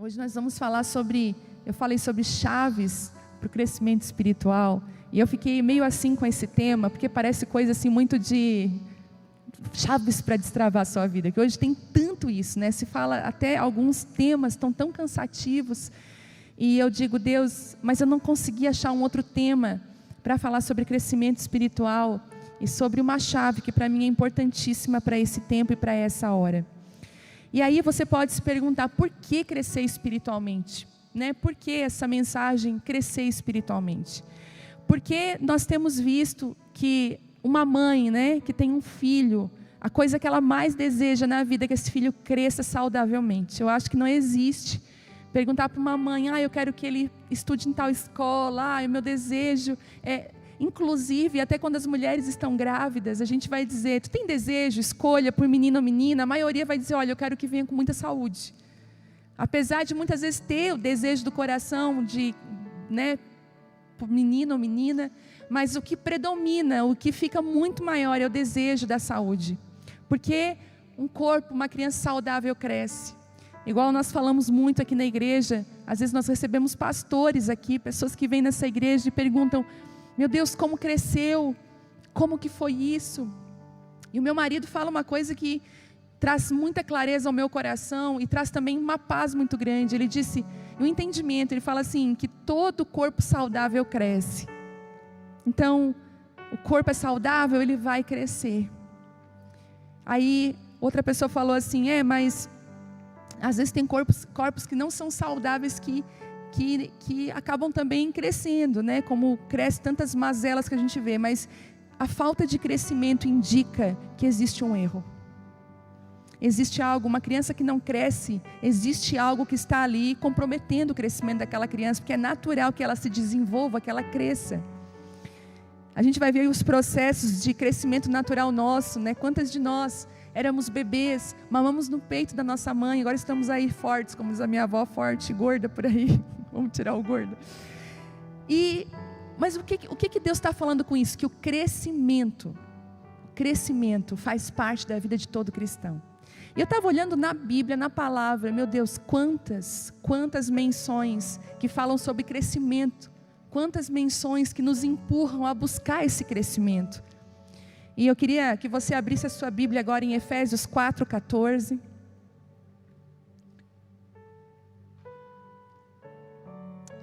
Hoje nós vamos falar eu falei sobre chaves para o crescimento espiritual, e eu fiquei meio assim com esse tema, porque parece coisa assim muito de chaves para destravar a sua vida, que hoje tem tanto isso, né? Se fala até alguns temas estão tão cansativos, e eu digo, Deus, mas eu não consegui achar um outro tema para falar sobre crescimento espiritual, e sobre uma chave que para mim é importantíssima para esse tempo e para essa hora. E aí você pode se perguntar, por que crescer espiritualmente? Né? Por que essa mensagem, crescer espiritualmente? Porque nós temos visto que uma mãe, né, que tem um filho, a coisa que ela mais deseja na vida é que esse filho cresça saudavelmente. Eu acho que não existe perguntar para uma mãe, eu quero que ele estude em tal escola, o meu desejo é... Inclusive, até quando as mulheres estão grávidas, a gente vai dizer, tu tem desejo, escolha por menino ou menina, a maioria vai dizer, olha, eu quero que venha com muita saúde. Apesar de muitas vezes ter o desejo do coração de, né, por menino ou menina, mas o que predomina, o que fica muito maior é o desejo da saúde. Porque um corpo, uma criança saudável cresce. Igual nós falamos muito aqui na igreja, às vezes nós recebemos pastores aqui, pessoas que vêm nessa igreja e perguntam, meu Deus, como cresceu? Como que foi isso? E o meu marido fala uma coisa que traz muita clareza ao meu coração e traz também uma paz muito grande. Ele disse, o entendimento, ele fala assim, que todo corpo saudável cresce. Então, o corpo é saudável, ele vai crescer. Aí, outra pessoa falou assim, mas às vezes tem corpos que não são saudáveis que acabam também crescendo, né? Como cresce tantas mazelas que a gente vê, mas a falta de crescimento indica que existe um erro. Existe algo, uma criança que não cresce, existe algo que está ali comprometendo o crescimento daquela criança, porque é natural que ela se desenvolva, que ela cresça. A gente vai ver os processos de crescimento natural nosso, né? Quantas de nós éramos bebês, mamamos no peito da nossa mãe, agora estamos aí fortes, como diz a minha avó, forte, gorda por aí. Vamos tirar o gordo. Mas o que Deus está falando com isso? Que o crescimento faz parte da vida de todo cristão. E eu estava olhando na Bíblia, na palavra, meu Deus, quantas menções que falam sobre crescimento, quantas menções que nos empurram a buscar esse crescimento. E eu queria que você abrisse a sua Bíblia agora em Efésios 4:14.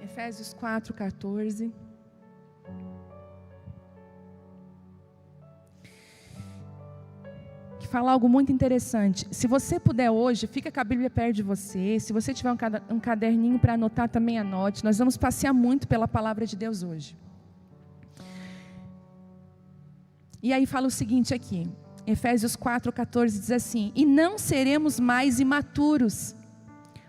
Efésios 4:14. Que fala algo muito interessante. Se você puder hoje, fica com a Bíblia perto de você. Se você tiver um caderninho para anotar, também anote. Nós vamos passear muito pela palavra de Deus hoje. E aí fala o seguinte aqui. Efésios 4:14 diz assim: e não seremos mais imaturos,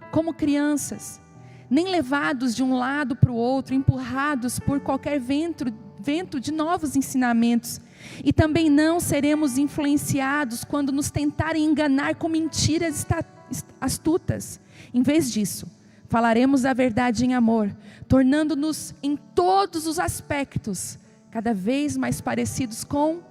como crianças, nem levados de um lado para o outro, empurrados por qualquer vento de novos ensinamentos. E também não seremos influenciados quando nos tentarem enganar com mentiras astutas. Em vez disso, falaremos a verdade em amor, tornando-nos em todos os aspectos cada vez mais parecidos com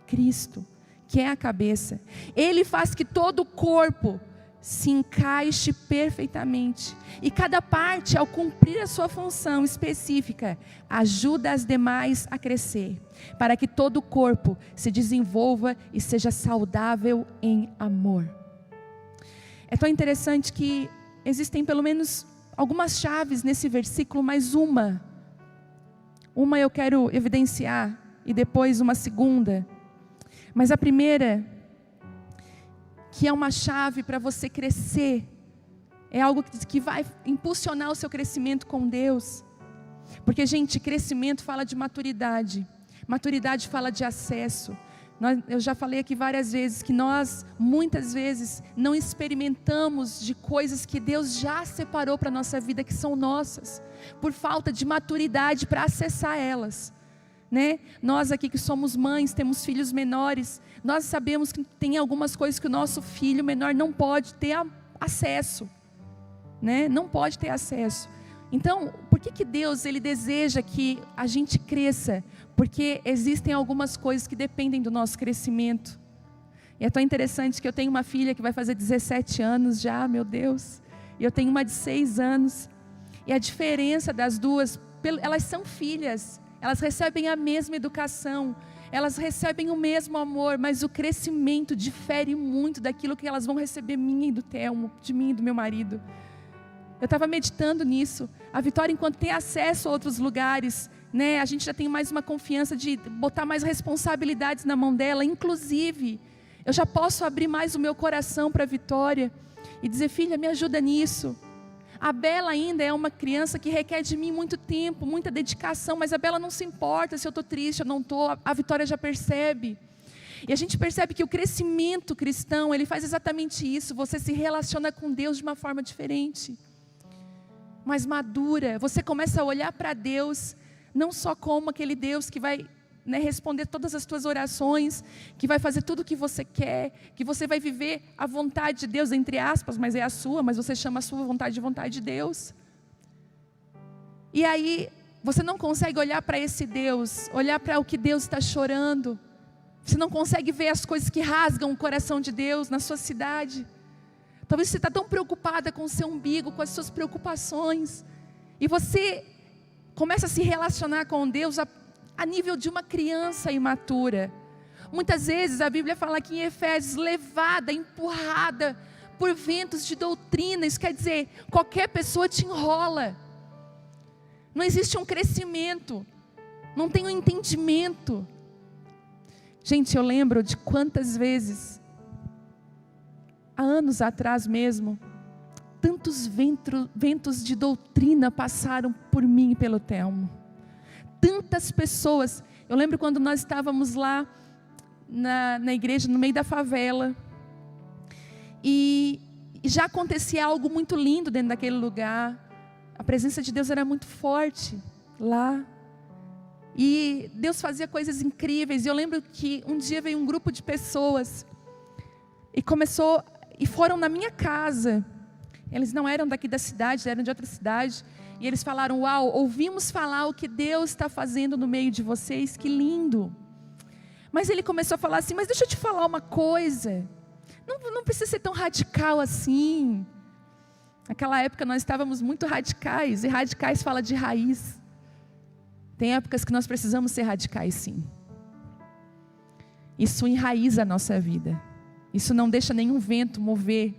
Cristo, que é a cabeça. Ele faz que todo o corpo se encaixe perfeitamente, e cada parte, ao cumprir a sua função específica, ajuda as demais a crescer, para que todo o corpo se desenvolva e seja saudável em amor. É tão interessante que existem pelo menos algumas chaves nesse versículo, mas uma eu quero evidenciar, e depois uma segunda. Mas a primeira, que é uma chave para você crescer, é algo que vai impulsionar o seu crescimento com Deus. Porque, gente, crescimento fala de maturidade, maturidade fala de acesso. Eu já falei aqui várias vezes que nós, muitas vezes, não experimentamos de coisas que Deus já separou para a nossa vida, que são nossas, por falta de maturidade para acessar elas, né? Nós aqui que somos mães, temos filhos menores, nós sabemos que tem algumas coisas que o nosso filho menor não pode ter acesso, né? Não pode ter acesso. Então, por que Deus ele deseja que a gente cresça? Porque existem algumas coisas que dependem do nosso crescimento. E é tão interessante que eu tenho uma filha que vai fazer 17 anos já, meu Deus. e eu tenho uma de 6 anos. E a diferença das duas, elas são filhas, elas recebem a mesma educação, elas recebem o mesmo amor, mas o crescimento difere muito daquilo que elas vão receber minha e do Telmo, de mim e do meu marido. Eu estava meditando nisso. A Vitória, enquanto tem acesso a outros lugares, né, a gente já tem mais uma confiança de botar mais responsabilidades na mão dela. Inclusive, eu já posso abrir mais o meu coração para a Vitória e dizer: filha, me ajuda nisso. A Bela ainda é uma criança que requer de mim muito tempo, muita dedicação, mas a Bela não se importa se eu estou triste, eu não estou, a Vitória já percebe. E a gente percebe que o crescimento cristão, ele faz exatamente isso. Você se relaciona com Deus de uma forma diferente, mais madura. Você começa a olhar para Deus, não só como aquele Deus que vai, né, responder todas as tuas orações, que vai fazer tudo o que você quer, que você vai viver a vontade de Deus, entre aspas, mas é a sua, mas você chama a sua vontade de vontade de Deus. E aí, você não consegue olhar para esse Deus, olhar para o que Deus está chorando. Você não consegue ver as coisas que rasgam o coração de Deus na sua cidade. Talvez você está tão preocupada com o seu umbigo, com as suas preocupações, e você começa a se relacionar com Deus a nível de uma criança imatura. Muitas vezes a Bíblia fala aqui em Efésios, levada, empurrada por ventos de doutrina. Isso quer dizer, qualquer pessoa te enrola. Não existe um crescimento, não tem um entendimento. Gente, eu lembro de quantas vezes, há anos atrás mesmo, tantos ventos de doutrina passaram por mim e pelo Telmo. Tantas pessoas. Eu lembro quando nós estávamos lá na igreja, no meio da favela, e já acontecia algo muito lindo dentro daquele lugar. A presença de Deus era muito forte lá, e Deus fazia coisas incríveis. E eu lembro que um dia veio um grupo de pessoas e foram na minha casa. Eles não eram daqui da cidade, eram de outra cidade. E eles falaram: uau, ouvimos falar o que Deus está fazendo no meio de vocês, que lindo. Mas ele começou a falar assim: mas deixa eu te falar uma coisa, não precisa ser tão radical assim. Naquela época nós estávamos muito radicais, e radicais fala de raiz. Tem épocas que nós precisamos ser radicais, sim. Isso enraiza a nossa vida, isso não deixa nenhum vento mover.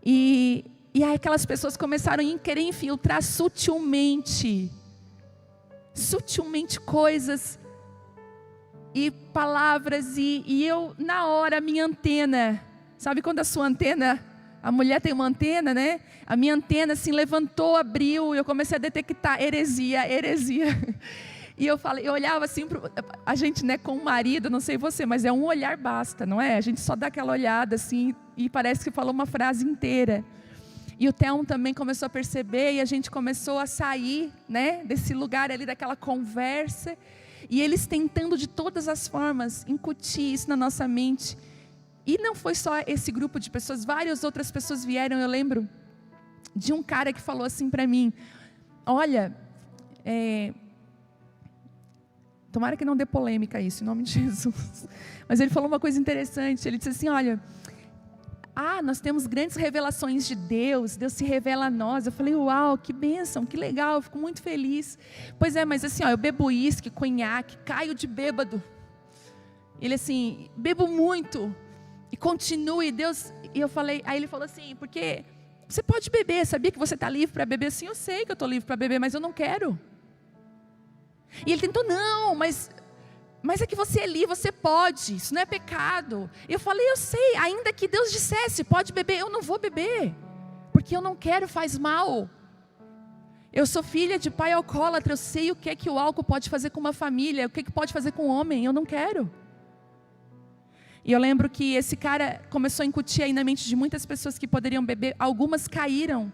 E aí aquelas pessoas começaram a querer infiltrar sutilmente coisas e palavras, e eu na hora, a minha antena, sabe quando a sua antena, a mulher tem uma antena, né? A minha antena assim levantou, abriu, e eu comecei a detectar heresia. E eu olhava assim, a gente, né, com o marido, não sei você, mas é um olhar basta, não é? A gente só dá aquela olhada assim, e parece que falou uma frase inteira. E o Telmo também começou a perceber, e a gente começou a sair, né, desse lugar ali, daquela conversa, e eles tentando de todas as formas incutir isso na nossa mente. E não foi só esse grupo de pessoas, várias outras pessoas vieram. Eu lembro de um cara que falou assim para mim: olha, tomara que não dê polêmica isso, em nome de Jesus. Mas ele falou uma coisa interessante. Ele disse assim: olha, nós temos grandes revelações de Deus, Deus se revela a nós. Eu falei: uau, que bênção, que legal, eu fico muito feliz. Pois é, mas assim, eu bebo uísque, conhaque, caio de bêbado. Ele assim, bebo muito, e continue, Deus. E eu falei, aí ele falou assim: porque você pode beber, sabia que você está livre para beber? Sim, eu sei que eu estou livre para beber, mas eu não quero. E ele tentou: não, mas é que você é livre, você pode, isso não é pecado. Eu falei: eu sei, ainda que Deus dissesse, pode beber, eu não vou beber, porque eu não quero, faz mal. Eu sou filha de pai alcoólatra, eu sei o que é que o álcool pode fazer com uma família, o que é que pode fazer com um homem, eu não quero. E eu lembro que esse cara começou a incutir aí na mente de muitas pessoas que poderiam beber. Algumas caíram.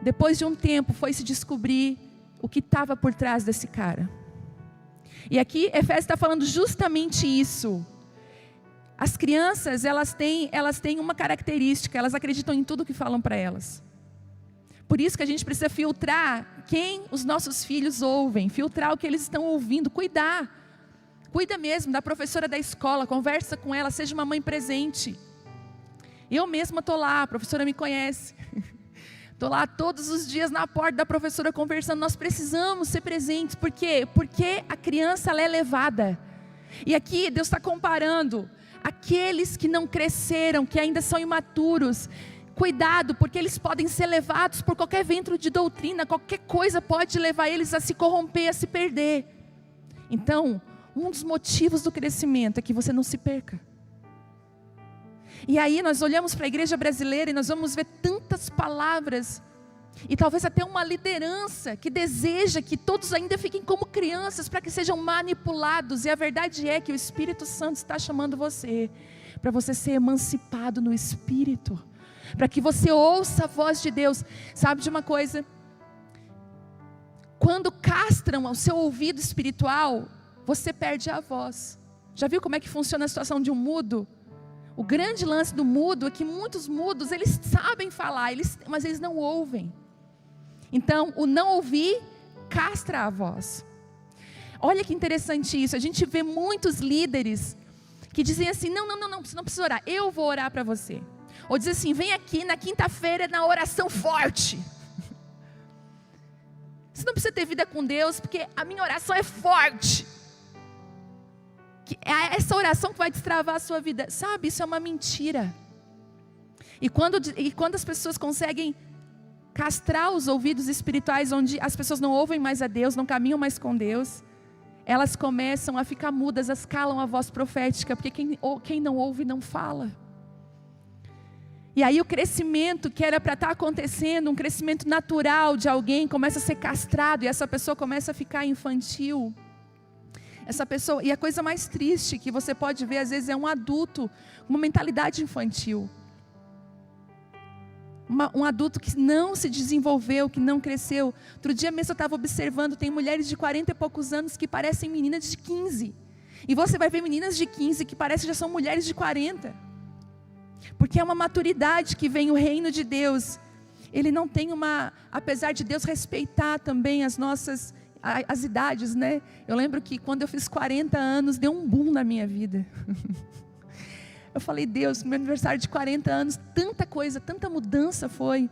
Depois de um tempo foi se descobrir o que estava por trás desse cara. E aqui Efésios está falando justamente isso. As crianças, elas têm uma característica: elas acreditam em tudo que falam para elas. Por isso que a gente precisa filtrar quem os nossos filhos ouvem, filtrar o que eles estão ouvindo, Cuida mesmo da professora da escola, conversa com ela, seja uma mãe presente. Eu mesma estou lá, a professora me conhece. Estou lá todos os dias na porta da professora conversando. Nós precisamos ser presentes. Por quê? Porque a criança ela é levada. E aqui Deus está comparando aqueles que não cresceram, que ainda são imaturos. Cuidado, porque eles podem ser levados por qualquer vento de doutrina. Qualquer coisa pode levar eles a se corromper, a se perder. Então, um dos motivos do crescimento é que você não se perca. E aí nós olhamos para a igreja brasileira e nós vamos ver tantas palavras, e talvez até uma liderança que deseja que todos ainda fiquem como crianças, para que sejam manipulados. E a verdade é que o Espírito Santo está chamando você, para você ser emancipado no Espírito, para que você ouça a voz de Deus. Sabe de uma coisa? Quando castram o seu ouvido espiritual, você perde a voz. Já viu como é que funciona a situação de um mudo? O grande lance do mudo é que muitos mudos, eles sabem falar, mas eles não ouvem. Então, o não ouvir castra a voz. Olha que interessante isso. A gente vê muitos líderes que dizem assim: não, você não precisa orar, eu vou orar para você. Ou diz assim: vem aqui na quinta-feira na oração forte. Você não precisa ter vida com Deus, porque a minha oração é forte. Que é essa oração que vai destravar a sua vida. Sabe, isso é uma mentira. E quando as pessoas conseguem castrar os ouvidos espirituais, onde as pessoas não ouvem mais a Deus, não caminham mais com Deus, elas começam a ficar mudas, elas calam a voz profética, porque quem não ouve não fala. E aí o crescimento que era para estar acontecendo, um crescimento natural de alguém, começa a ser castrado, e essa pessoa começa a ficar infantil. Essa pessoa, e a coisa mais triste que você pode ver às vezes é um adulto com uma mentalidade infantil. Um adulto que não se desenvolveu, que não cresceu. Outro dia mesmo eu estava observando, tem mulheres de 40 e poucos anos que parecem meninas de 15. E você vai ver meninas de 15 que parecem que já são mulheres de 40. Porque é uma maturidade que vem o reino de Deus. Ele não tem apesar de Deus respeitar também as idades, né? Eu lembro que quando eu fiz 40 anos, deu um boom na minha vida. Eu falei: Deus, meu aniversário de 40 anos, tanta coisa, tanta mudança foi.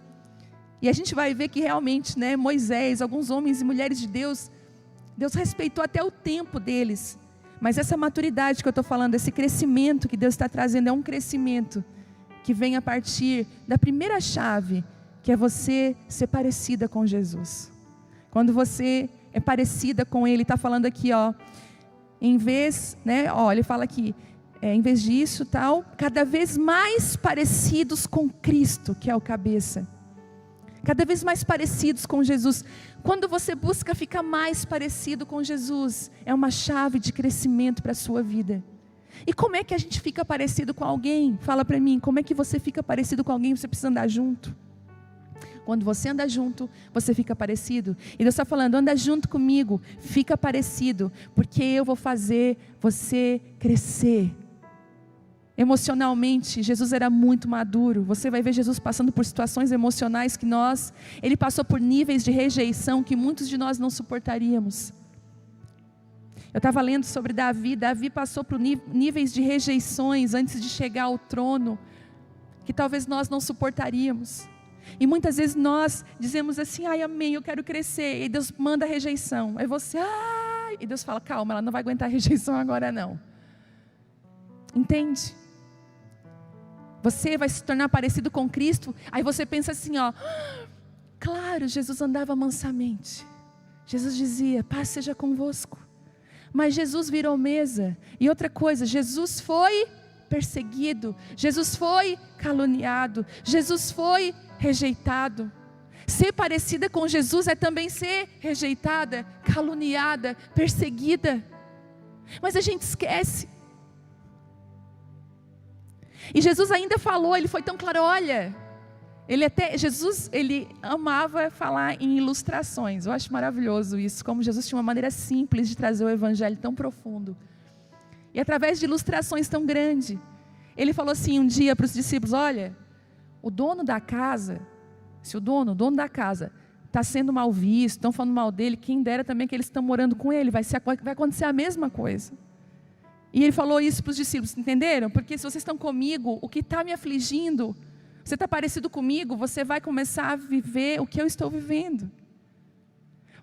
E a gente vai ver que realmente, né, Moisés, alguns homens e mulheres de Deus, Deus respeitou até o tempo deles. Mas essa maturidade que eu estou falando, esse crescimento que Deus está trazendo, é um crescimento que vem a partir da primeira chave, que é você ser parecida com Jesus. Quando você é parecida com Ele, está falando aqui, ó, em vez, né, ó, ele fala aqui, em vez disso, tal, cada vez mais parecidos com Cristo, que é o cabeça. Cada vez mais parecidos com Jesus. Quando você busca ficar mais parecido com Jesus, é uma chave de crescimento para a sua vida. E como é que a gente fica parecido com alguém? Fala para mim, como é que você fica parecido com alguém? Você precisa andar junto. Quando você anda junto, você fica parecido. E Deus está falando: anda junto comigo, fica parecido, porque eu vou fazer você crescer. Emocionalmente, Jesus era muito maduro. Você vai ver Jesus passando por situações emocionais que Ele passou por níveis de rejeição que muitos de nós não suportaríamos. Eu estava lendo sobre Davi. Davi passou por níveis de rejeições antes de chegar ao trono, que talvez nós não suportaríamos. E muitas vezes nós dizemos assim: ai, amém, eu quero crescer. E Deus manda a rejeição. Aí você, ai, e Deus fala: calma, ela não vai aguentar a rejeição agora não. Entende? Você vai se tornar parecido com Cristo. Aí você pensa assim, ó: claro, Jesus andava mansamente. Jesus dizia: paz seja convosco. Mas Jesus virou mesa. E outra coisa, Jesus foi perseguido, Jesus foi caluniado, Jesus foi rejeitado. Ser parecida com Jesus é também ser rejeitada, caluniada, perseguida. Mas a gente esquece. E Jesus ainda falou, Ele foi tão claro, olha, Jesus amava falar em ilustrações. Eu acho maravilhoso isso, como Jesus tinha uma maneira simples de trazer o evangelho tão profundo. E através de ilustrações tão grandes, Ele falou assim um dia para os discípulos: olha, o dono da casa, se o dono da casa está sendo mal visto, estão falando mal dele, quem dera também que eles estão morando com ele, vai acontecer a mesma coisa. E Ele falou isso para os discípulos, entenderam? Porque se vocês estão comigo, o que está me afligindo, Você está parecido comigo, você vai começar a viver o que eu estou vivendo.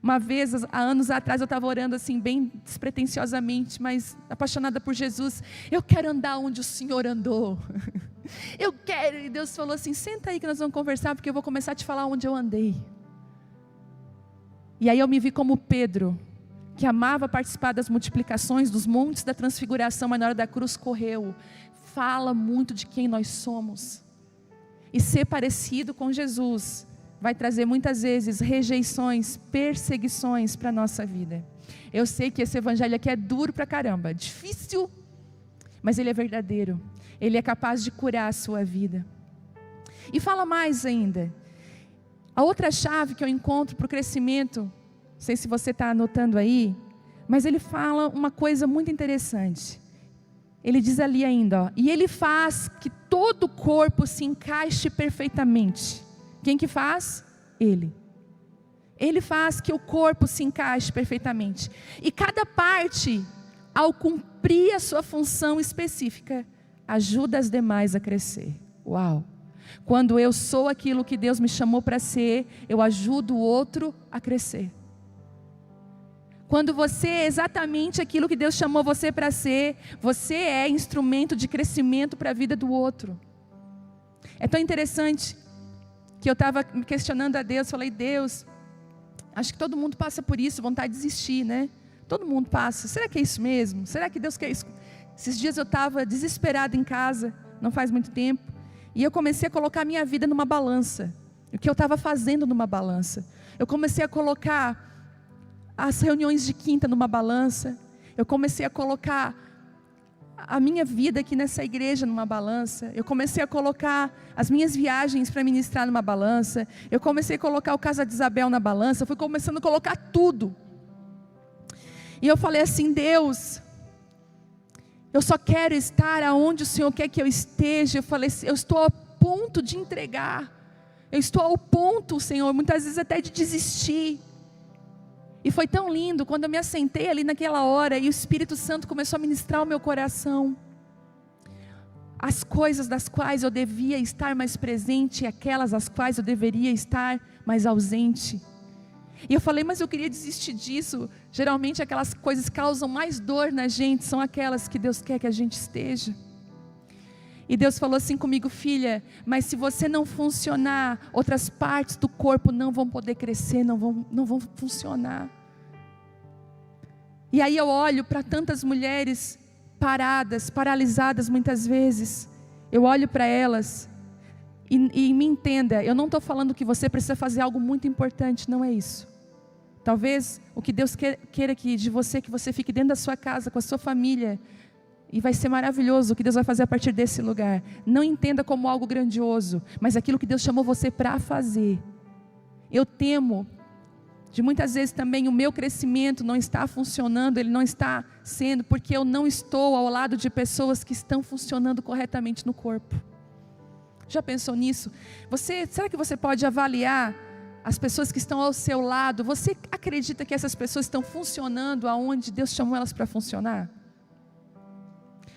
Uma vez, há anos atrás, eu estava orando assim, bem despretensiosamente, mas apaixonada por Jesus. Eu quero andar onde o Senhor andou. Eu quero. E Deus falou assim, senta aí que nós vamos conversar, porque eu vou começar a te falar onde eu andei. E aí eu me vi como Pedro, que amava participar das multiplicações, dos montes da transfiguração, mas na hora da cruz correu. Fala muito de quem nós somos. E ser parecido com Jesus vai trazer muitas vezes rejeições, perseguições para a nossa vida. Eu sei que esse evangelho aqui é duro pra caramba, difícil, mas ele é verdadeiro. Ele é capaz de curar a sua vida. E fala mais ainda. A outra chave que eu encontro para o crescimento, não sei se você está anotando aí, mas ele fala uma coisa muito interessante. Ele diz ali ainda, ó, e ele faz que todo o corpo se encaixe perfeitamente. Quem que faz? Ele. Ele faz que o corpo se encaixe perfeitamente. E cada parte, ao cumprir a sua função específica, ajuda as demais a crescer. Uau! Quando eu sou aquilo que Deus me chamou para ser, eu ajudo o outro a crescer. Quando você é exatamente aquilo que Deus chamou você para ser, você é instrumento de crescimento para a vida do outro. É tão interessante que eu estava me questionando a Deus, falei, Deus, acho que todo mundo passa por isso, vontade de desistir, né? Todo mundo passa, será que é isso mesmo? Será que Deus quer isso? Esses dias eu estava desesperada em casa, não faz muito tempo, e eu comecei a colocar a minha vida numa balança, o que eu estava fazendo numa balança. Eu comecei a colocar as reuniões de quinta numa balança, eu comecei a colocar a minha vida aqui nessa igreja numa balança, eu comecei a colocar as minhas viagens para ministrar numa balança, eu comecei a colocar o Casa de Isabel na balança, eu fui começando a colocar tudo, e eu falei assim, Deus, eu só quero estar aonde o Senhor quer que eu esteja. Eu falei assim, eu estou ao ponto de entregar, eu estou ao ponto, Senhor, muitas vezes até de desistir. E foi tão lindo quando eu me assentei ali naquela hora e o Espírito Santo começou a ministrar o meu coração. As coisas das quais eu devia estar mais presente e aquelas das quais eu deveria estar mais ausente. E eu falei, mas eu queria desistir disso. Geralmente aquelas coisas que causam mais dor na gente são aquelas que Deus quer que a gente esteja. E Deus falou assim comigo, filha, mas se você não funcionar, outras partes do corpo não vão poder crescer, não vão funcionar. E aí eu olho para tantas mulheres paradas, paralisadas muitas vezes, eu olho para elas e me entenda, eu não estou falando que você precisa fazer algo muito importante, não é isso. Talvez o que Deus queira de você, que você fique dentro da sua casa, com a sua família, e vai ser maravilhoso o que Deus vai fazer a partir desse lugar. Não entenda como algo grandioso, mas aquilo que Deus chamou você para fazer. Eu temo de muitas vezes também o meu crescimento não está funcionando, ele não está sendo, porque eu não estou ao lado de pessoas que estão funcionando corretamente no corpo. Já pensou nisso? Será que você pode avaliar as pessoas que estão ao seu lado? Você acredita que essas pessoas estão funcionando aonde Deus chamou elas para funcionar?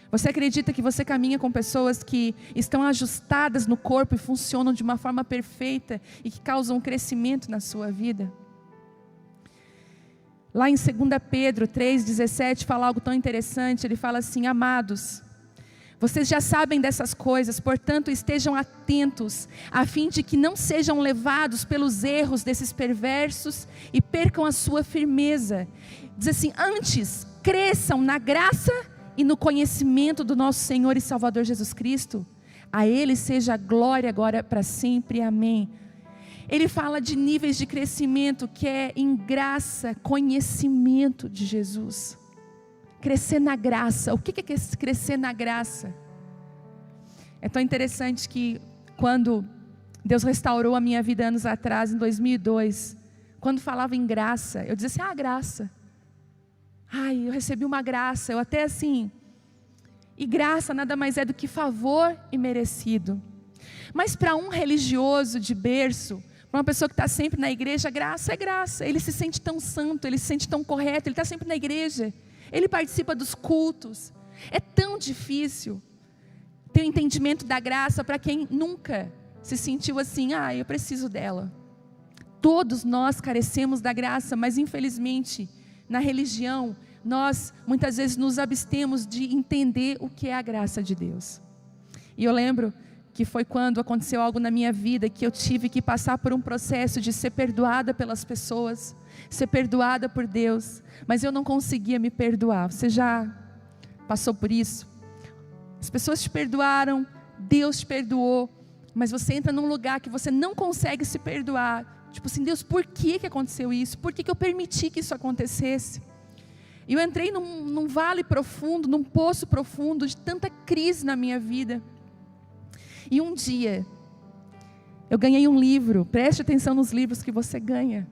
Você acredita que você caminha com pessoas que estão ajustadas no corpo e funcionam de uma forma perfeita e que causam um crescimento na sua vida? Lá em 2 Pedro 3,17 fala algo tão interessante, ele fala assim, amados, vocês já sabem dessas coisas, portanto estejam atentos, a fim de que não sejam levados pelos erros desses perversos e percam a sua firmeza. Diz assim, antes cresçam na graça e no conhecimento do nosso Senhor e Salvador Jesus Cristo. A Ele seja a glória agora para sempre, amém. Ele fala de níveis de crescimento que é em graça, conhecimento de Jesus. Crescer na graça. O que é crescer na graça? É tão interessante que quando Deus restaurou a minha vida anos atrás, em 2002, quando falava em graça, eu dizia assim, graça. Ai, eu recebi uma graça, eu até assim, e graça nada mais é do que favor imerecido. Mas para um religioso de berço, para uma pessoa que está sempre na igreja, graça é graça, ele se sente tão santo, ele se sente tão correto, ele está sempre na igreja, ele participa dos cultos. É tão difícil ter o entendimento da graça para quem nunca se sentiu assim, eu preciso dela. Todos nós carecemos da graça, mas infelizmente, na religião, nós muitas vezes nos abstemos de entender o que é a graça de Deus. E eu lembro que foi quando aconteceu algo na minha vida, que eu tive que passar por um processo de ser perdoada pelas pessoas, ser perdoada por Deus, mas eu não conseguia me perdoar. Você já passou por isso? As pessoas te perdoaram, Deus te perdoou, mas você entra num lugar que você não consegue se perdoar. Tipo assim, Deus, por que aconteceu isso? Por que eu permiti que isso acontecesse? E eu entrei num vale profundo, num poço profundo de tanta crise na minha vida. E um dia, eu ganhei um livro. Preste atenção nos livros que você ganha,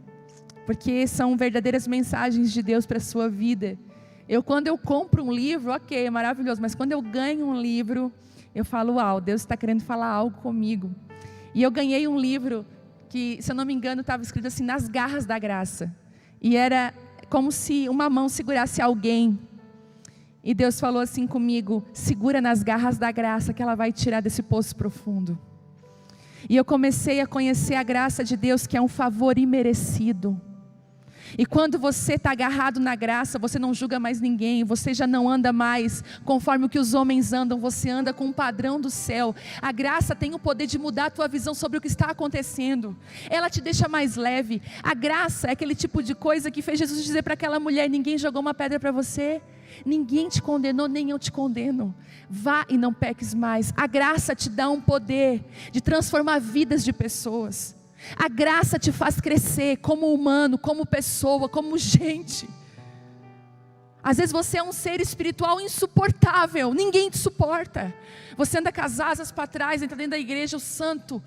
porque são verdadeiras mensagens de Deus para a sua vida. Quando eu compro um livro, ok, é maravilhoso, mas quando eu ganho um livro, eu falo, uau, Deus está querendo falar algo comigo. E eu ganhei um livro que, se eu não me engano, estava escrito assim, nas garras da graça. E era como se uma mão segurasse alguém. E Deus falou assim comigo, segura nas garras da graça que ela vai tirar desse poço profundo. E eu comecei a conhecer a graça de Deus, que é um favor imerecido. E quando você está agarrado na graça, você não julga mais ninguém, você já não anda mais conforme o que os homens andam, você anda com um padrão do céu. A graça tem o poder de mudar a tua visão sobre o que está acontecendo, ela te deixa mais leve. A graça é aquele tipo de coisa que fez Jesus dizer para aquela mulher, ninguém jogou uma pedra para você, ninguém te condenou, nem eu te condeno, vá e não peques mais. A graça te dá um poder de transformar vidas de pessoas. A graça te faz crescer como humano, como pessoa, como gente. Às vezes você é um ser espiritual insuportável, ninguém te suporta. Você anda com as asas para trás, entra dentro da igreja, o santo,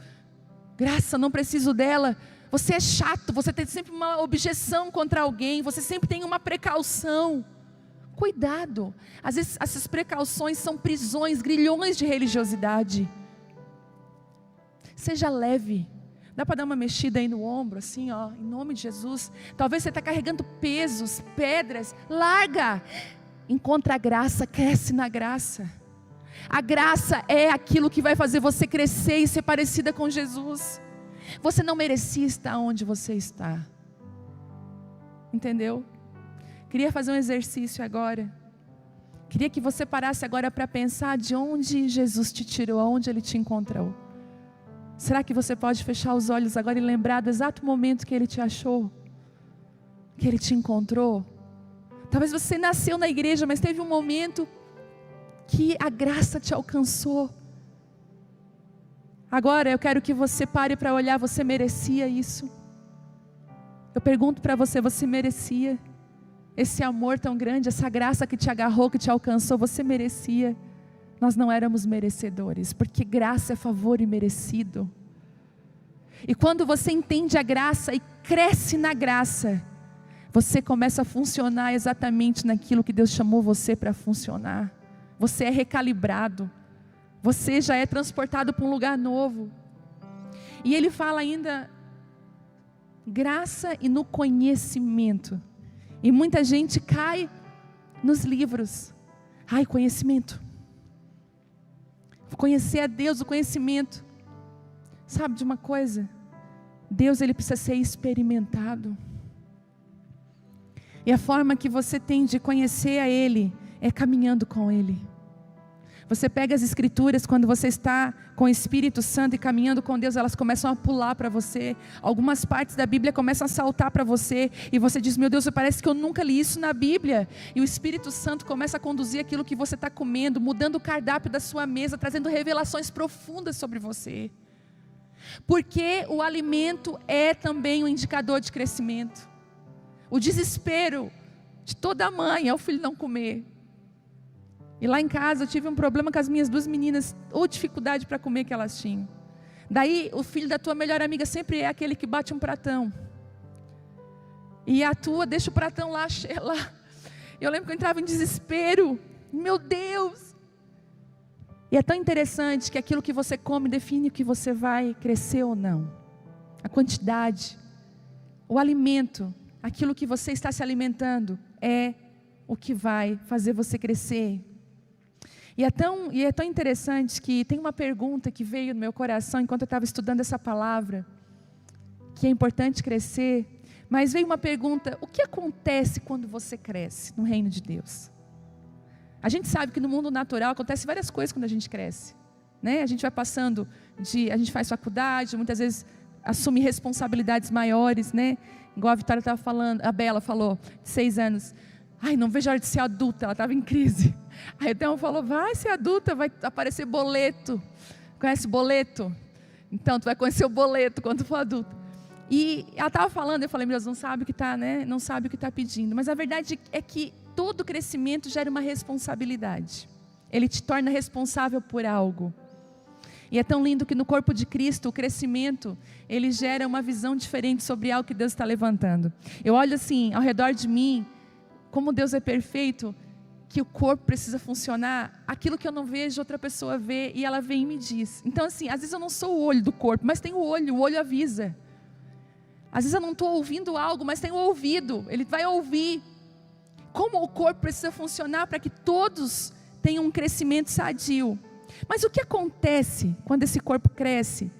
graça, não preciso dela. Você é chato, você tem sempre uma objeção contra alguém, você sempre tem uma precaução. Cuidado, às vezes essas precauções são prisões, grilhões de religiosidade. Seja leve. Dá para dar uma mexida aí no ombro, assim, ó, em nome de Jesus. Talvez você está carregando pesos, pedras. Larga. Encontra a graça, cresce na graça. A graça é aquilo que vai fazer você crescer e ser parecida com Jesus. Você não merecia estar onde você está. Entendeu? Queria fazer um exercício agora. Queria que você parasse agora para pensar de onde Jesus te tirou, aonde Ele te encontrou. Será que você pode fechar os olhos agora e lembrar do exato momento que Ele te achou? Que Ele te encontrou? Talvez você nasceu na igreja, mas teve um momento que a graça te alcançou. Agora eu quero que você pare para olhar, você merecia isso? Eu pergunto para você, você merecia? Esse amor tão grande, essa graça que te agarrou, que te alcançou, você merecia? Nós não éramos merecedores, porque graça é favor imerecido. E quando você entende a graça e cresce na graça, você começa a funcionar exatamente naquilo que Deus chamou você para funcionar. Você é recalibrado, você já é transportado para um lugar novo. E Ele fala ainda, graça e no conhecimento. E muita gente cai nos livros. Ai, conhecimento. Conhecer a Deus, o conhecimento. Sabe de uma coisa? Deus, Ele precisa ser experimentado. E a forma que você tem de conhecer a Ele é caminhando com Ele. Você pega as escrituras, quando você está com o Espírito Santo e caminhando com Deus, elas começam a pular para você. Algumas partes da Bíblia começam a saltar para você. E você diz, meu Deus, parece que eu nunca li isso na Bíblia. E o Espírito Santo começa a conduzir aquilo que você está comendo, mudando o cardápio da sua mesa, trazendo revelações profundas sobre você. Porque o alimento é também um indicador de crescimento. O desespero de toda mãe é o filho não comer. E lá em casa eu tive um problema com as minhas duas meninas, ou dificuldade para comer que elas tinham. Daí o filho da tua melhor amiga sempre é aquele que bate um pratão. E a tua deixa o pratão lá. Eu lembro que eu entrava em desespero. Meu Deus! E é tão interessante que aquilo que você come define o que você vai crescer ou não. A quantidade, o alimento, aquilo que você está se alimentando é o que vai fazer você crescer. E é tão interessante que tem uma pergunta que veio no meu coração enquanto eu estava estudando essa palavra, que é importante crescer, mas veio uma pergunta: o que acontece quando você cresce no reino de Deus? A gente sabe que no mundo natural acontece várias coisas quando a gente cresce, né? A gente vai passando a gente faz faculdade, muitas vezes assume responsabilidades maiores, né? Igual a Vitória estava falando, a Bela falou, de 6 anos, ai, não vejo a hora de ser adulta, ela estava em crise. Aí o Theo falou, vai ser adulta, vai aparecer boleto. Conhece boleto? Então, tu vai conhecer o boleto quando tu for adulta. E ela estava falando, eu falei, meu Deus, não sabe o que está, né? Não sabe o que está pedindo. Mas a verdade é que todo crescimento gera uma responsabilidade. Ele te torna responsável por algo. E é tão lindo que no corpo de Cristo, o crescimento, ele gera uma visão diferente sobre algo que Deus está levantando. Eu olho assim, ao redor de mim, como Deus é perfeito, que o corpo precisa funcionar, aquilo que eu não vejo, outra pessoa vê, e ela vem e me diz. Então assim, às vezes eu não sou o olho do corpo, mas tem o olho avisa. Às vezes eu não estou ouvindo algo, mas tem o ouvido, ele vai ouvir. Como o corpo precisa funcionar para que todos tenham um crescimento sadio. Mas o que acontece quando esse corpo cresce?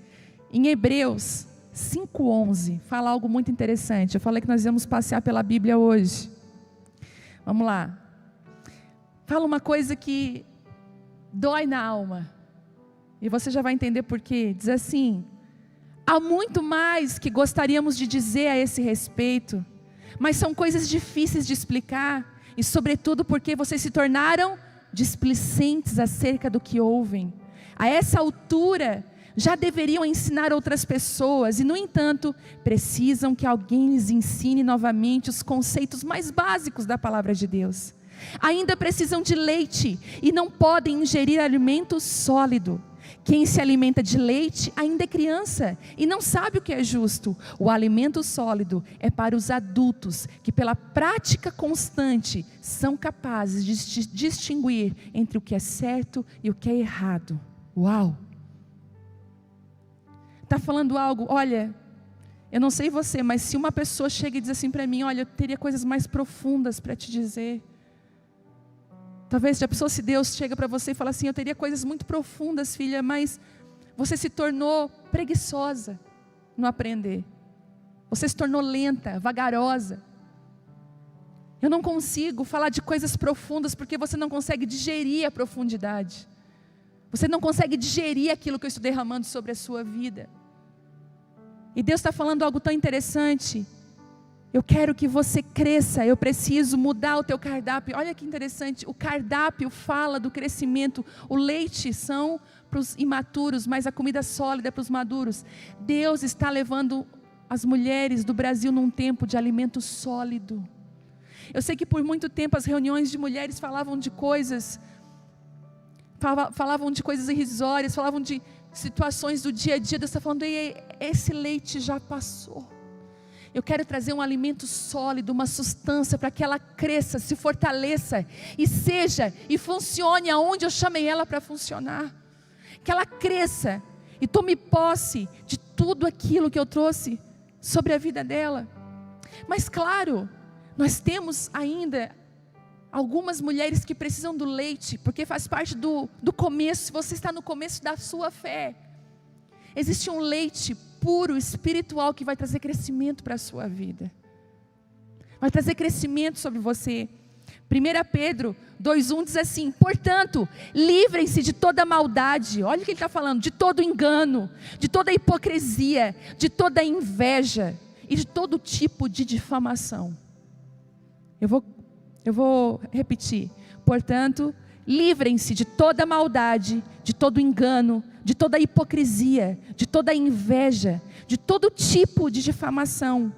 Em Hebreus 5:11, fala algo muito interessante. Eu falei que nós íamos passear pela Bíblia hoje. Vamos lá. Fala uma coisa que dói na alma. E você já vai entender por quê. Diz assim: há muito mais que gostaríamos de dizer a esse respeito, mas são coisas difíceis de explicar, e sobretudo porque vocês se tornaram displicentes acerca do que ouvem. A essa altura, já deveriam ensinar outras pessoas, e no entanto, precisam que alguém lhes ensine novamente os conceitos mais básicos da palavra de Deus. Ainda precisam de leite, e não podem ingerir alimento sólido. Quem se alimenta de leite ainda é criança e não sabe o que é justo. O alimento sólido é para os adultos, que pela prática constante são capazes de distinguir entre o que é certo e o que é errado. Uau! Está falando algo, olha, eu não sei você, mas se uma pessoa chega e diz assim para mim, olha, eu teria coisas mais profundas para te dizer. Talvez se Deus chega para você e fala assim, eu teria coisas muito profundas, filha, mas você se tornou preguiçosa no aprender. Você se tornou lenta, vagarosa. Eu não consigo falar de coisas profundas porque você não consegue digerir a profundidade. Você não consegue digerir aquilo que eu estou derramando sobre a sua vida. E Deus está falando algo tão interessante. Eu quero que você cresça, eu preciso mudar o teu cardápio. Olha que interessante, o cardápio fala do crescimento. O leite são para os imaturos, mas a comida sólida é para os maduros. Deus está levando as mulheres do Brasil num tempo de alimento sólido. Eu sei que por muito tempo as reuniões de mulheres falavam de coisas irrisórias, falavam de situações do dia a dia. Deus está falando, esse leite já passou. Eu quero trazer um alimento sólido, uma sustância para que ela cresça, se fortaleça e seja e funcione aonde eu chamei ela para funcionar. Que ela cresça e tome posse de tudo aquilo que eu trouxe sobre a vida dela. Mas claro, nós temos ainda algumas mulheres que precisam do leite, porque faz parte do começo. Se você está no começo da sua fé, existe um leite puro, espiritual, que vai trazer crescimento para a sua vida. Vai trazer crescimento sobre você. 1 Pedro 2:1 diz assim, portanto, livrem-se de toda maldade. Olha o que ele está falando, de todo engano, de toda hipocrisia, de toda inveja e de todo tipo de difamação. Eu vou repetir. Portanto, livrem-se de toda maldade, de todo engano, de toda hipocrisia, de toda inveja, de todo tipo de difamação.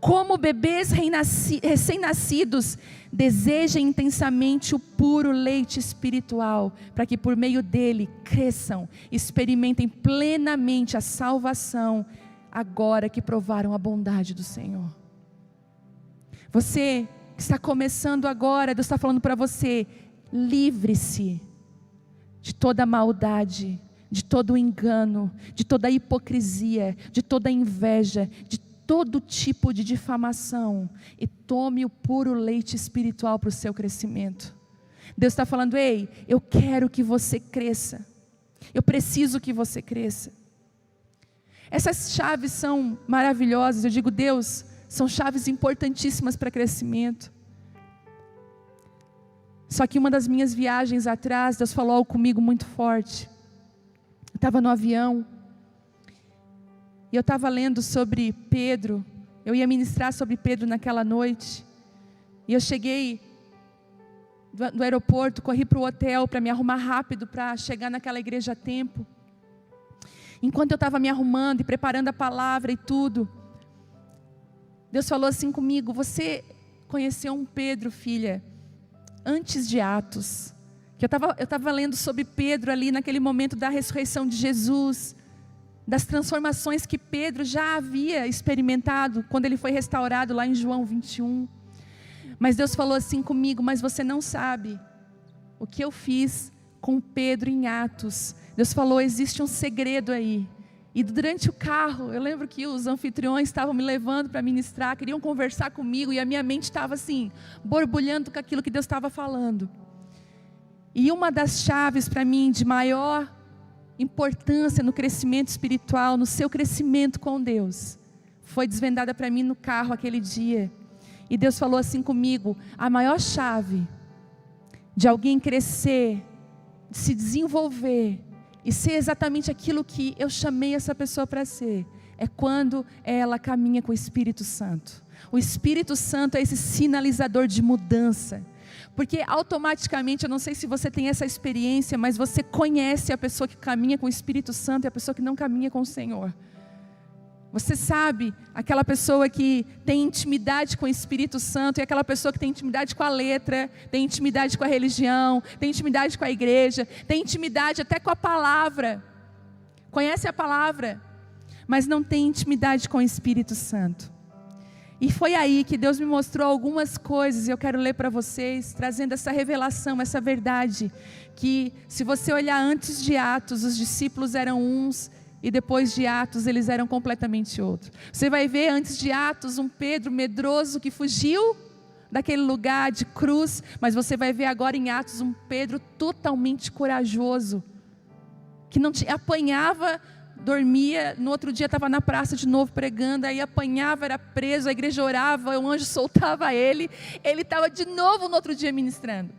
Como bebês recém-nascidos, desejem intensamente o puro leite espiritual, para que por meio dele cresçam, experimentem plenamente a salvação, agora que provaram a bondade do Senhor. Você que está começando agora, Deus está falando para você, livre-se de toda maldade, de todo engano, de toda hipocrisia, de toda inveja, de todo tipo de difamação, e tome o puro leite espiritual para o seu crescimento. Deus está falando: ei, eu quero que você cresça. Eu preciso que você cresça. Essas chaves são maravilhosas. Eu digo, Deus, são chaves importantíssimas para crescimento. Só que uma das minhas viagens atrás, Deus falou algo comigo muito forte. Eu estava no avião. E eu estava lendo sobre Pedro. Eu ia ministrar sobre Pedro naquela noite. E eu cheguei do aeroporto, corri para o hotel para me arrumar rápido, para chegar naquela igreja a tempo. Enquanto eu estava me arrumando e preparando a palavra e tudo, Deus falou assim comigo: você conheceu um Pedro, filha, antes de Atos. Que eu estava lendo sobre Pedro ali naquele momento da ressurreição de Jesus, das transformações que Pedro já havia experimentado quando ele foi restaurado lá em João 21. Mas Deus falou assim comigo: mas você não sabe o que eu fiz com Pedro em Atos. Deus falou: existe um segredo aí. E durante o carro, eu lembro que os anfitriões estavam me levando para ministrar, queriam conversar comigo, e a minha mente estava assim, borbulhando com aquilo que Deus estava falando. E uma das chaves para mim de maior importância no crescimento espiritual, no seu crescimento com Deus, foi desvendada para mim no carro aquele dia. E Deus falou assim comigo: a maior chave de alguém crescer, de se desenvolver e ser exatamente aquilo que eu chamei essa pessoa para ser, é quando ela caminha com o Espírito Santo. O Espírito Santo é esse sinalizador de mudança. Porque automaticamente, eu não sei se você tem essa experiência, mas você conhece a pessoa que caminha com o Espírito Santo e a pessoa que não caminha com o Senhor. Você sabe, aquela pessoa que tem intimidade com o Espírito Santo e aquela pessoa que tem intimidade com a letra, tem intimidade com a religião, tem intimidade com a igreja, tem intimidade até com a palavra. Conhece a palavra, mas não tem intimidade com o Espírito Santo. E foi aí que Deus me mostrou algumas coisas, e eu quero ler para vocês, trazendo essa revelação, essa verdade, que se você olhar antes de Atos, os discípulos eram uns, e depois de Atos eles eram completamente outros. Você vai ver antes de Atos um Pedro medroso que fugiu daquele lugar de cruz, mas você vai ver agora em Atos um Pedro totalmente corajoso, que não apanhava, dormia, no outro dia estava na praça de novo pregando, aí apanhava, era preso, a igreja orava, o anjo soltava ele estava de novo no outro dia ministrando.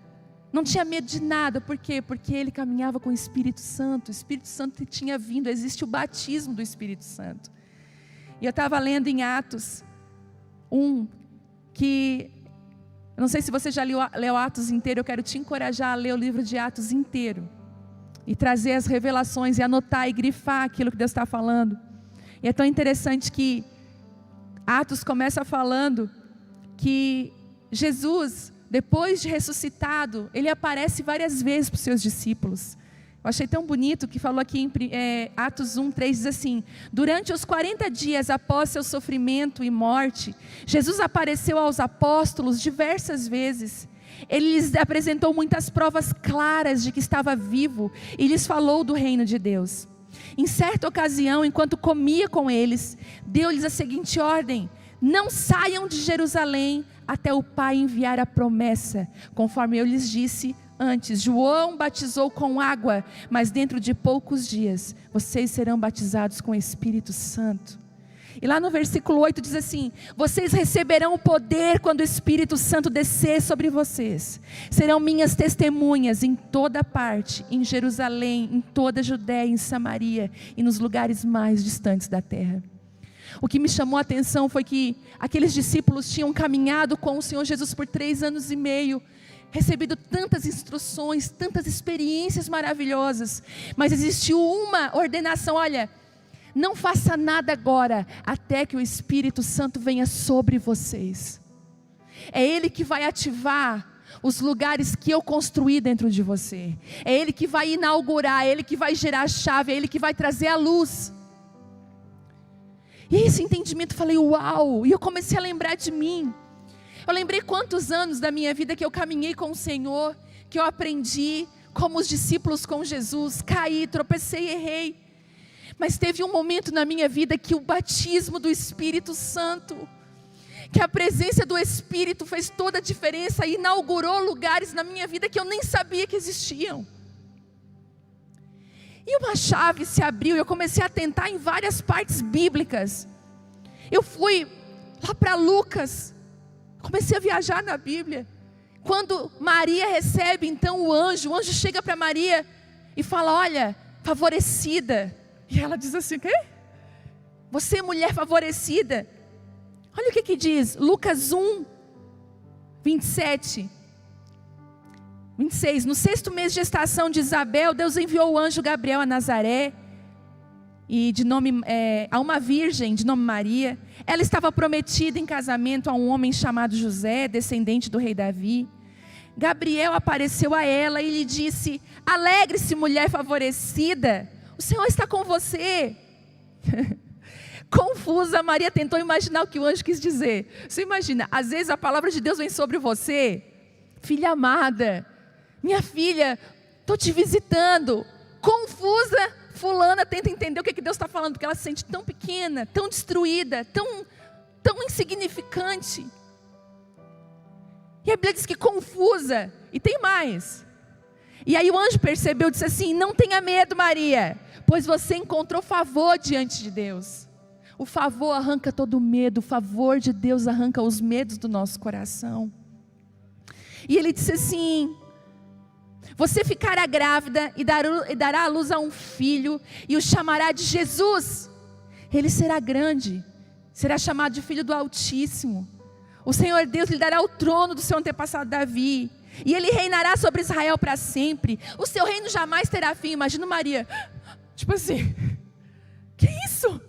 Não tinha medo de nada. Por quê? Porque ele caminhava com o Espírito Santo. O Espírito Santo tinha vindo. Existe o batismo do Espírito Santo. E eu estava lendo em Atos 1, que, eu não sei se você já leu Atos inteiro, eu quero te encorajar a ler o livro de Atos inteiro. E trazer as revelações, e anotar e grifar aquilo que Deus está falando. E é tão interessante que Atos começa falando que Jesus, depois de ressuscitado, ele aparece várias vezes para os seus discípulos. Eu achei tão bonito que falou aqui em Atos 1:3, diz assim: durante os 40 dias após seu sofrimento e morte, Jesus apareceu aos apóstolos diversas vezes. Ele lhes apresentou muitas provas claras de que estava vivo e lhes falou do reino de Deus. Em certa ocasião, enquanto comia com eles, deu-lhes a seguinte ordem: não saiam de Jerusalém até o Pai enviar a promessa, conforme eu lhes disse antes. João batizou com água, mas dentro de poucos dias vocês serão batizados com o Espírito Santo. E lá no versículo 8 diz assim: vocês receberão o poder quando o Espírito Santo descer sobre vocês. Serão minhas testemunhas em toda parte, em Jerusalém, em toda a Judéia, em Samaria e nos lugares mais distantes da terra. O que me chamou a atenção foi que aqueles discípulos tinham caminhado com o Senhor Jesus por 3 anos e meio, recebido tantas instruções, tantas experiências maravilhosas, mas existiu uma ordenação: olha, não faça nada agora, até que o Espírito Santo venha sobre vocês. É Ele que vai ativar os lugares que eu construí dentro de você. É Ele que vai inaugurar, é Ele que vai gerar a chave, é Ele que vai trazer a luz. E esse entendimento, eu falei, uau! E eu comecei a lembrar de mim. Eu lembrei quantos anos da minha vida que eu caminhei com o Senhor, que eu aprendi como os discípulos com Jesus, caí, tropecei, errei. Mas teve um momento na minha vida que o batismo do Espírito Santo que a presença do Espírito fez toda a diferença e inaugurou lugares na minha vida que eu nem sabia que existiam. E uma chave se abriu, eu comecei a tentar em várias partes bíblicas. Eu fui lá para Lucas, comecei a viajar na Bíblia. Quando Maria recebe então o anjo chega para Maria e fala: olha, favorecida. E ela diz assim: o quê? Você é mulher favorecida. Olha o que diz, Lucas 1, 27, 26. No 6º mês de gestação de Isabel, Deus enviou o anjo Gabriel a Nazaré, e a uma virgem de nome Maria. Ela estava prometida em casamento a um homem chamado José, descendente do rei Davi. Gabriel apareceu a ela e lhe disse: alegre-se, mulher favorecida, o Senhor está com você. Confusa, Maria tentou imaginar o que o anjo quis dizer. Você imagina, às vezes a palavra de Deus vem sobre você: filha amada, minha filha, estou te visitando. Confusa, fulana tenta entender o que Deus está falando, porque ela se sente tão pequena, tão destruída, tão insignificante. E a Bíblia diz que confusa, e tem mais. E aí o anjo percebeu e disse assim: não tenha medo, Maria, pois você encontrou favor diante de Deus. O favor arranca todo medo, o favor de Deus arranca os medos do nosso coração. E ele disse assim: você ficará grávida e dará à luz a um filho, e o chamará de Jesus. Ele será grande, será chamado de Filho do Altíssimo. O Senhor Deus lhe dará o trono do seu antepassado Davi, e ele reinará sobre Israel para sempre. O seu reino jamais terá fim. Imagina Maria, tipo assim, que isso?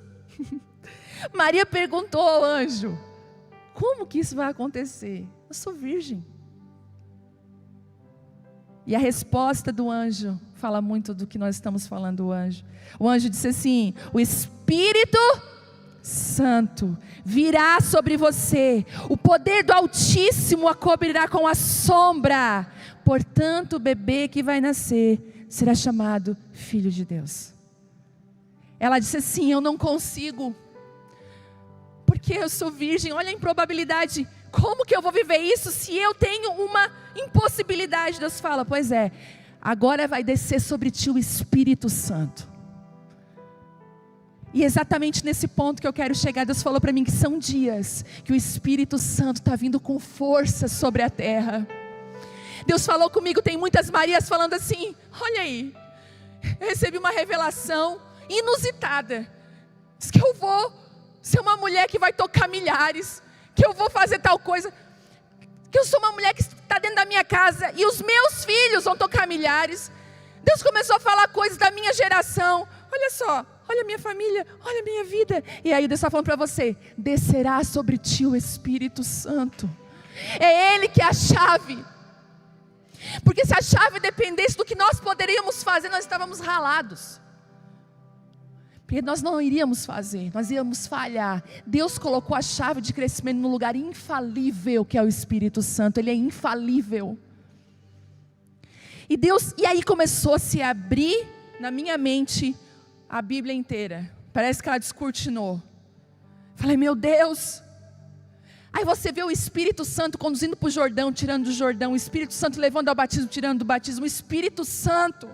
Maria perguntou ao anjo: como que isso vai acontecer? Eu sou virgem. E a resposta do anjo fala muito do que nós estamos falando. O anjo disse assim: o Espírito Santo virá sobre você, o poder do Altíssimo a cobrirá com a sombra, portanto o bebê que vai nascer será chamado Filho de Deus. Ela disse assim: eu não consigo, porque eu sou virgem. Olha a improbabilidade. Como que eu vou viver isso se eu tenho uma impossibilidade? Deus fala: pois é, agora vai descer sobre ti o Espírito Santo. E exatamente nesse ponto que eu quero chegar, Deus falou para mim que são dias que o Espírito Santo está vindo com força sobre a terra. Deus falou comigo, tem muitas Marias falando assim: olha aí, eu recebi uma revelação inusitada. Diz que eu vou ser uma mulher que vai tocar milhares, que eu vou fazer tal coisa, que eu sou uma mulher que está dentro da minha casa e os meus filhos vão tocar milhares. Deus começou a falar coisas da minha geração. Olha só, olha a minha família, olha a minha vida. E aí Deus está falando para você: descerá sobre ti o Espírito Santo. É Ele que é a chave. Porque se a chave dependesse do que nós poderíamos fazer, nós estávamos ralados. Porque nós não iríamos fazer, nós íamos falhar. Deus colocou a chave de crescimento no lugar infalível que é o Espírito Santo. Ele é infalível. E aí começou a se abrir na minha mente a Bíblia inteira. Parece que ela descortinou. Falei: meu Deus. Aí você vê o Espírito Santo conduzindo para o Jordão, tirando do Jordão. O Espírito Santo levando ao batismo, tirando do batismo. O Espírito Santo.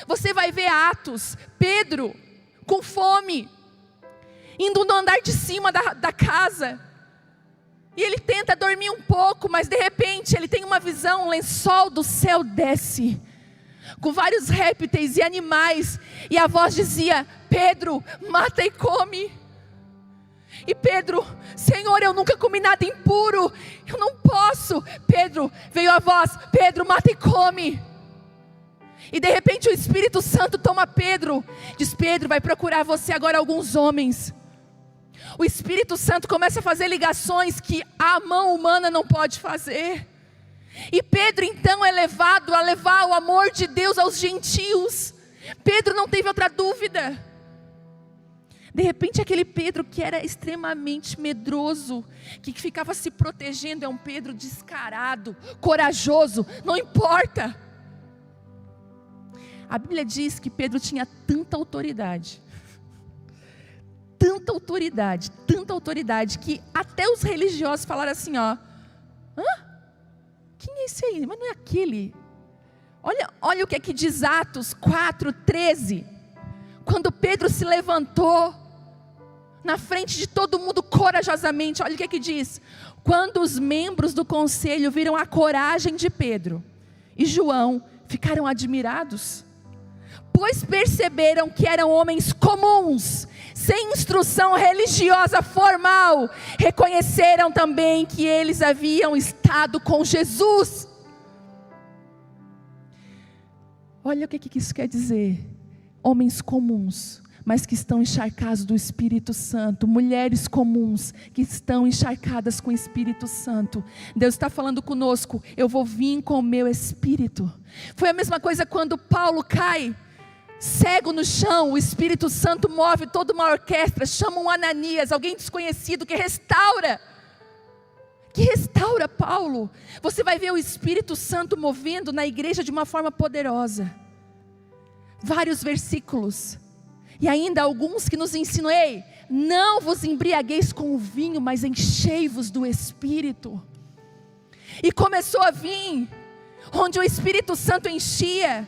Você vai ver Atos, Pedro com fome, indo no andar de cima da casa, e ele tenta dormir um pouco, mas de repente ele tem uma visão, um lençol do céu desce, com vários répteis e animais, e a voz dizia: Pedro, mata e come. E Pedro: Senhor, eu nunca comi nada impuro, eu não posso. Pedro, veio a voz: Pedro, mata e come. E de repente o Espírito Santo toma Pedro, diz: Pedro, vai procurar você agora alguns homens. O Espírito Santo começa a fazer ligações que a mão humana não pode fazer. E Pedro então é levado a levar o amor de Deus aos gentios. Pedro não teve outra dúvida. De repente aquele Pedro que era extremamente medroso, que ficava se protegendo, é um Pedro descarado, corajoso, não importa. A Bíblia diz que Pedro tinha tanta autoridade tanta autoridade, que até os religiosos falaram assim, ó, quem é esse aí? Mas não é aquele. Olha o que é que diz Atos 4:13. Quando Pedro se levantou na frente de todo mundo corajosamente, olha o que é que diz. Quando os membros do conselho viram a coragem de Pedro e João, ficaram admirados, pois perceberam que eram homens comuns, sem instrução religiosa formal. Reconheceram também que eles haviam estado com Jesus. Olha o que isso quer dizer. Homens comuns, mas que estão encharcados do Espírito Santo. Mulheres comuns, que estão encharcadas com o Espírito Santo. Deus está falando conosco, eu vou vir com o meu Espírito. Foi a mesma coisa quando Paulo cai cego no chão, o Espírito Santo move toda uma orquestra, chama um Ananias, alguém desconhecido que restaura Paulo. Você vai ver o Espírito Santo movendo na igreja de uma forma poderosa. Vários versículos, e ainda alguns que nos ensinam, ei, não vos embriagueis com o vinho, mas enchei-vos do Espírito. E começou a vir, onde o Espírito Santo enchia.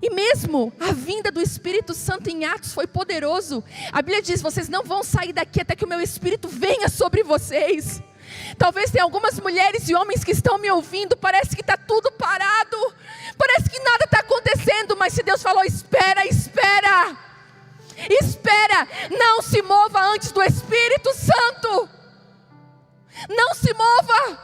E mesmo a vinda do Espírito Santo em Atos foi poderoso. A Bíblia diz, vocês não vão sair daqui até que o meu Espírito venha sobre vocês. Talvez tenha algumas mulheres e homens que estão me ouvindo, parece que está tudo parado, parece que nada está acontecendo, mas se Deus falou, espera, não se mova antes do Espírito Santo, não se mova.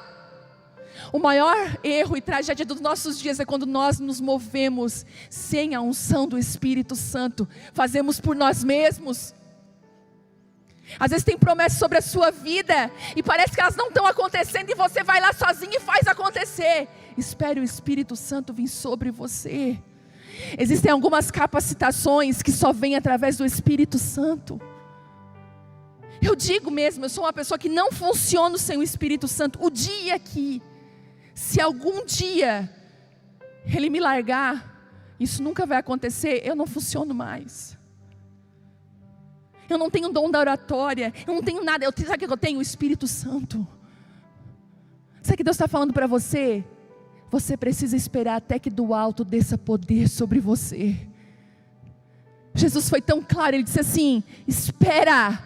O maior erro e tragédia dos nossos dias é quando nós nos movemos sem a unção do Espírito Santo, fazemos por nós mesmos. Às vezes tem promessas sobre a sua vida e parece que elas não estão acontecendo, e você vai lá sozinho e faz acontecer. Espere o Espírito Santo vir sobre você. Existem algumas capacitações que só vêm através do Espírito Santo. Eu digo mesmo, eu sou uma pessoa que não funciona sem o Espírito Santo. O dia que, se algum dia Ele me largar, isso nunca vai acontecer, eu não funciono mais. Eu não tenho dom da oratória, eu não tenho nada. Sabe o que eu tenho? O Espírito Santo. Sabe o que Deus está falando para você? Você precisa esperar até que do alto desça poder sobre você. Jesus foi tão claro, Ele disse assim, espera.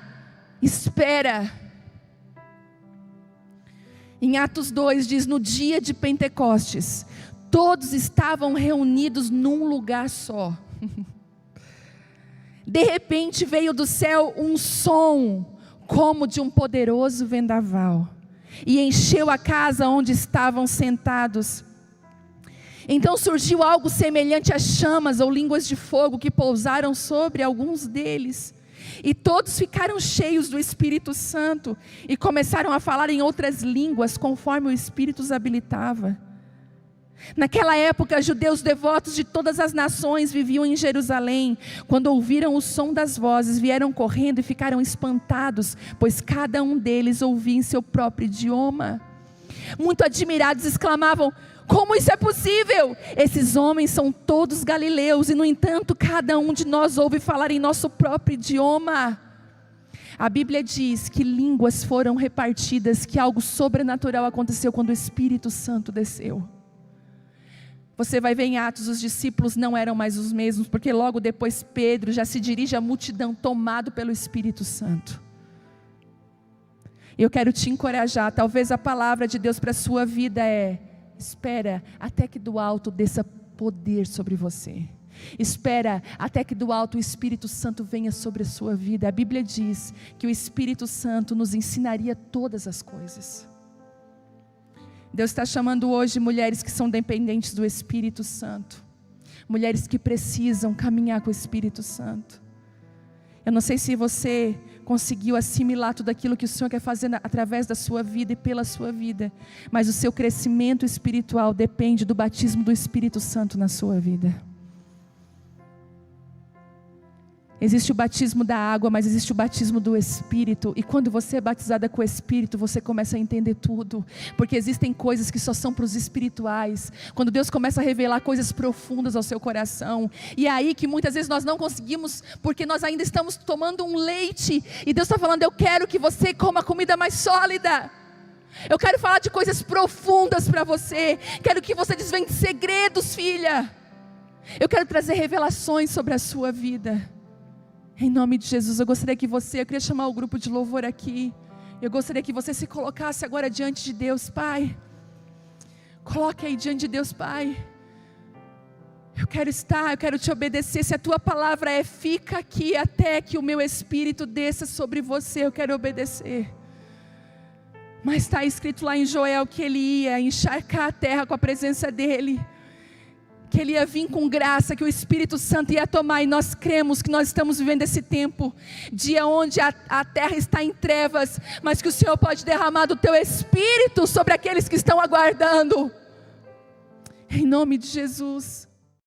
Em Atos 2 diz, no dia de Pentecostes, todos estavam reunidos num lugar só. De repente veio do céu um som, como de um poderoso vendaval, e encheu a casa onde estavam sentados. Então surgiu algo semelhante a chamas ou línguas de fogo que pousaram sobre alguns deles. E todos ficaram cheios do Espírito Santo e começaram a falar em outras línguas, conforme o Espírito os habilitava. Naquela época, judeus devotos de todas as nações viviam em Jerusalém. Quando ouviram o som das vozes, vieram correndo e ficaram espantados, pois cada um deles ouvia em seu próprio idioma. Muito admirados, exclamavam, como isso é possível? Esses homens são todos galileus, e no entanto, cada um de nós ouve falar em nosso próprio idioma. A Bíblia diz que línguas foram repartidas, que algo sobrenatural aconteceu quando o Espírito Santo desceu. Você vai ver em Atos, os discípulos não eram mais os mesmos, porque logo depois Pedro já se dirige à multidão tomado pelo Espírito Santo. Eu quero te encorajar, talvez a palavra de Deus para a sua vida é, espera até que do alto desça poder sobre você. Espera até que do alto o Espírito Santo venha sobre a sua vida. A Bíblia diz que o Espírito Santo nos ensinaria todas as coisas. Deus está chamando hoje mulheres que são dependentes do Espírito Santo. Mulheres que precisam caminhar com o Espírito Santo. Eu não sei se você conseguiu assimilar tudo aquilo que o Senhor quer fazer através da sua vida e pela sua vida. Mas o seu crescimento espiritual depende do batismo do Espírito Santo na sua vida. Existe o batismo da água, mas existe o batismo do Espírito. E quando você é batizada com o Espírito, você começa a entender tudo. Porque existem coisas que só são para os espirituais. Quando Deus começa a revelar coisas profundas ao seu coração. E é aí que muitas vezes nós não conseguimos, porque nós ainda estamos tomando um leite. E Deus está falando, eu quero que você coma comida mais sólida. Eu quero falar de coisas profundas para você. Quero que você desvende segredos, filha. Eu quero trazer revelações sobre a sua vida. Em nome de Jesus, eu queria chamar o grupo de louvor aqui. Eu gostaria que você se colocasse agora diante de Deus, Pai. Coloque aí diante de Deus, Pai. Eu quero te obedecer. Se a tua palavra fica aqui até que o meu Espírito desça sobre você, eu quero obedecer. Mas está escrito lá em Joel que ele ia encharcar a terra com a presença dele. Que ele ia vir com graça, que o Espírito Santo ia tomar, e nós cremos que nós estamos vivendo esse tempo, dia onde a terra está em trevas, mas que o Senhor pode derramar do teu Espírito sobre aqueles que estão aguardando, em nome de Jesus.